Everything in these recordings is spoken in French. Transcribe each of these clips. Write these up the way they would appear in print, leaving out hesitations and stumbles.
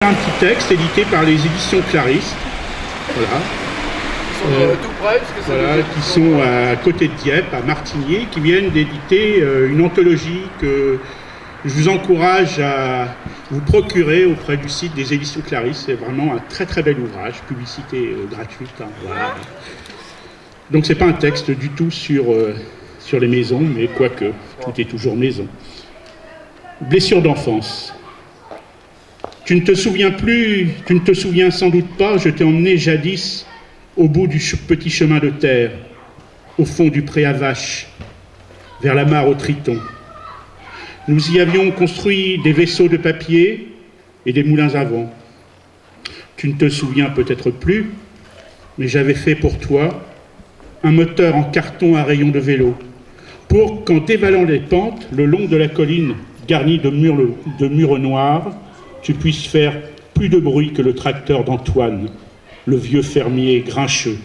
Un petit texte édité par les éditions Clarisse, voilà. Tout près, parce que voilà, qui sont à côté de Dieppe, à Martigny, qui viennent d'éditer une anthologie que je vous encourage à vous procurer auprès du site des éditions Clarisse. C'est vraiment un très très bel ouvrage, publicité gratuite. Hein, voilà. Donc c'est pas un texte du tout sur les maisons, mais quoique, tout est toujours maison. Blessure d'enfance. Tu ne te souviens plus, tu ne te souviens sans doute pas, je t'ai emmené jadis au bout du petit chemin de terre, au fond du pré à vaches, vers la mare au Triton. Nous y avions construit des vaisseaux de papier et des moulins à vent. Tu ne te souviens peut-être plus, mais j'avais fait pour toi un moteur en carton à rayons de vélo, pour qu'en dévalant les pentes, le long de la colline garnie de murs noirs, tu puisses faire plus de bruit que le tracteur d'Antoine, le vieux fermier grincheux.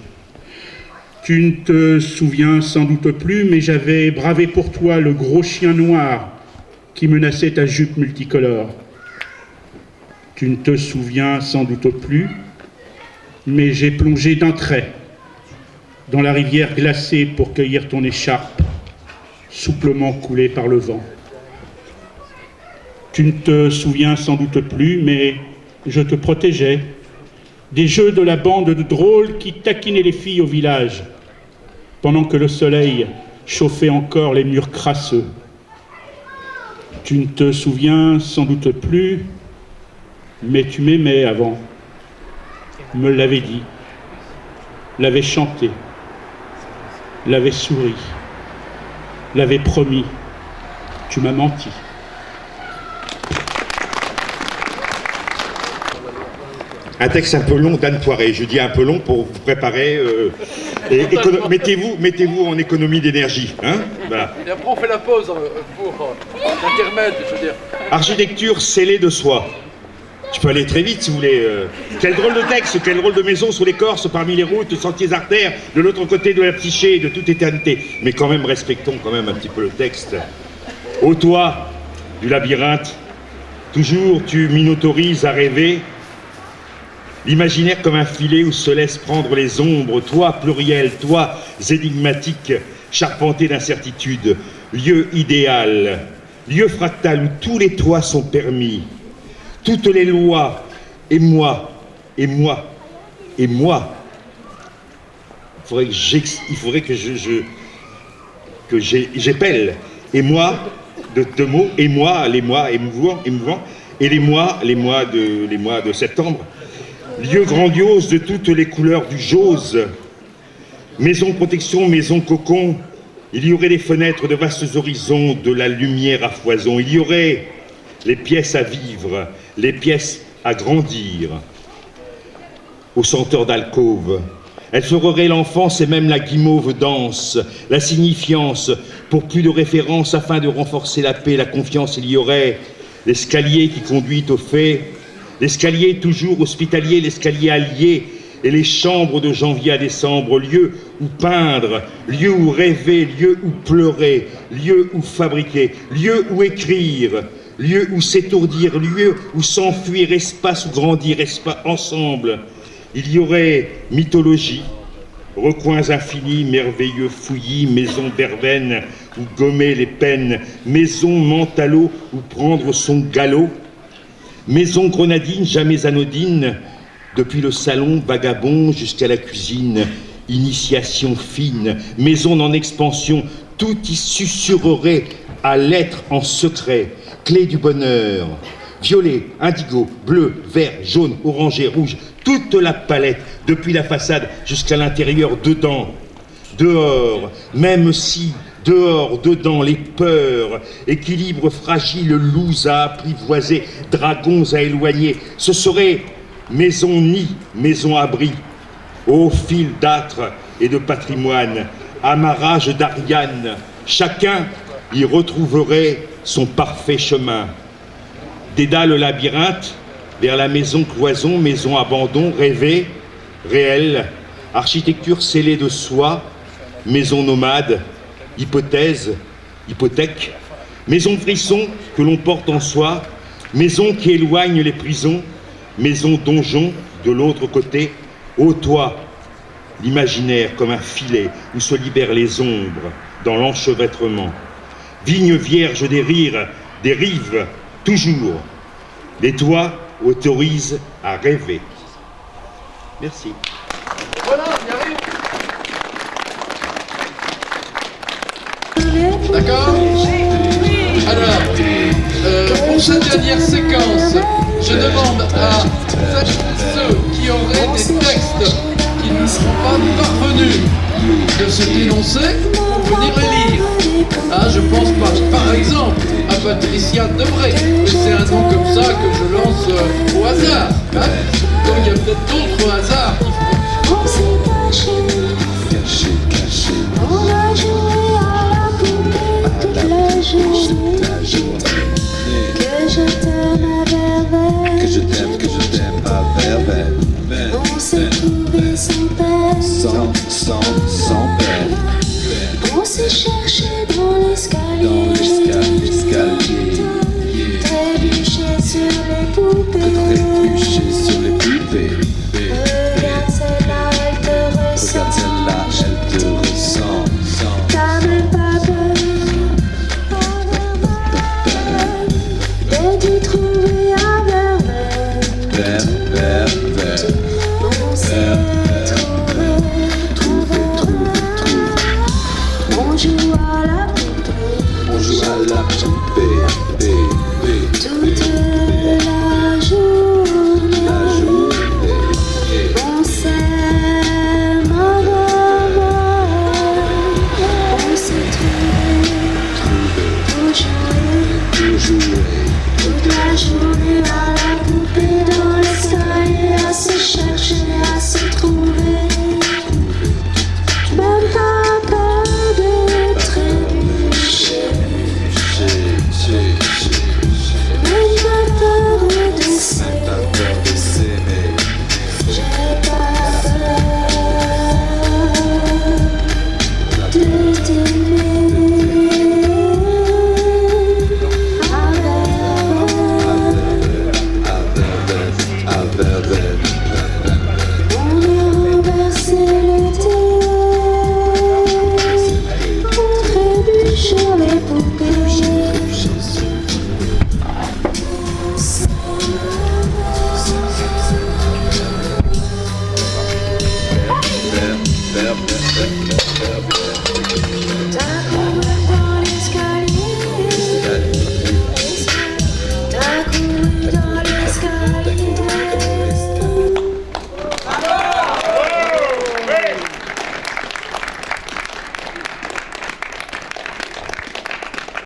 Tu ne te souviens sans doute plus, mais j'avais bravé pour toi le gros chien noir qui menaçait ta jupe multicolore. Tu ne te souviens sans doute plus, mais j'ai plongé d'un trait dans la rivière glacée pour cueillir ton écharpe, souplement coulée par le vent. Tu ne te souviens sans doute plus, mais je te protégeais des jeux de la bande de drôles qui taquinaient les filles au village, pendant que le soleil chauffait encore les murs crasseux. Tu ne te souviens sans doute plus, mais tu m'aimais avant, me l'avais dit, l'avais chanté, l'avais souri, l'avais promis, tu m'as menti. Un texte un peu long d'Anne Poiré. Je dis un peu long pour vous préparer. Mettez-vous en économie d'énergie. Hein, voilà. Et après on fait la pause pour l'intermède, je veux dire. Architecture scellée de soi. Je peux aller très vite si vous voulez. Quel drôle de texte, quel drôle de maison sous l'écorce, parmi les routes, sentiers artères, de l'autre côté de la psyché, de toute éternité. Mais quand même, respectons quand même un petit peu le texte. Ô toi, du labyrinthe, toujours tu m'inautorises à rêver. L'imaginaire comme un filet où se laissent prendre les ombres, toi pluriel, toi énigmatique, charpenté d'incertitude, lieu idéal, lieu fractal où tous les toits sont permis, toutes les lois, et moi, et moi, et moi. Il faudrait que j'épelle, et moi, de deux mots, et moi, les mois émouvants, et les mois de septembre. Lieu grandiose de toutes les couleurs du jose, maison protection, maison cocon, il y aurait des fenêtres de vastes horizons, de la lumière à foison, il y aurait les pièces à vivre, les pièces à grandir, aux senteurs d'alcôve. Elle ferait l'enfance et même la guimauve danse, la signifiance, pour plus de référence afin de renforcer la paix, la confiance, il y aurait l'escalier qui conduit au fait, l'escalier toujours hospitalier, l'escalier allié, et les chambres de janvier à décembre, lieu où peindre, lieu où rêver, lieu où pleurer, lieu où fabriquer, lieu où écrire, lieu où s'étourdir, lieu où s'enfuir, espace où grandir, espace ensemble. Il y aurait mythologie, recoins infinis, merveilleux fouillis, maison verveine où gommer les peines, maison mentalo où prendre son galop, maison grenadine, jamais anodine, depuis le salon vagabond jusqu'à la cuisine, initiation fine, maison en expansion, tout y susurrerait à l'être en secret, clé du bonheur, violet, indigo, bleu, vert, jaune, orangé, rouge, toute la palette, depuis la façade jusqu'à l'intérieur, dedans, dehors, même si dehors, dedans, les peurs, équilibre fragile, loups à apprivoiser, dragons à éloigner. Ce serait maison-nid, maison-abri, au fil d'âtre et de patrimoine, amarrage d'Ariane. Chacun y retrouverait son parfait chemin. Dédale labyrinthe, vers la maison cloison, maison abandon, rêvée, réelle, architecture scellée de soi, maison nomade, hypothèse, hypothèque, maison frisson que l'on porte en soi, maison qui éloigne les prisons, maison donjon de l'autre côté, ô toi, l'imaginaire comme un filet où se libèrent les ombres dans l'enchevêtrement. Vigne vierge des rires, des rives, toujours. Les toits autorisent à rêver. Merci. Voilà, on y arrive. D'accord? Alors, pour cette dernière séquence, je demande à ceux qui auraient des textes qui ne seront pas parvenus de se dénoncer pour venir les lire. Ah, je pense par exemple à Patricia Debré, mais c'est un nom comme ça que je lance au hasard. Hein. Donc il y a peut-être d'autres hasards qui feront. On s'est caché, caché. On a joué à la poupée toute la journée. Que je t'aime à verveine. Que je t'aime à verveine. On s'est trouvé sans peine. Sans peine. On s'est cherché dans l'escalier. Trébuché sur les poupées. Trébuché sur les poupées. Regarde celle-là, elle te ressent. Regarde celle-là, elle te ressent. T'as même pas peur. De t'y trouver à verveine.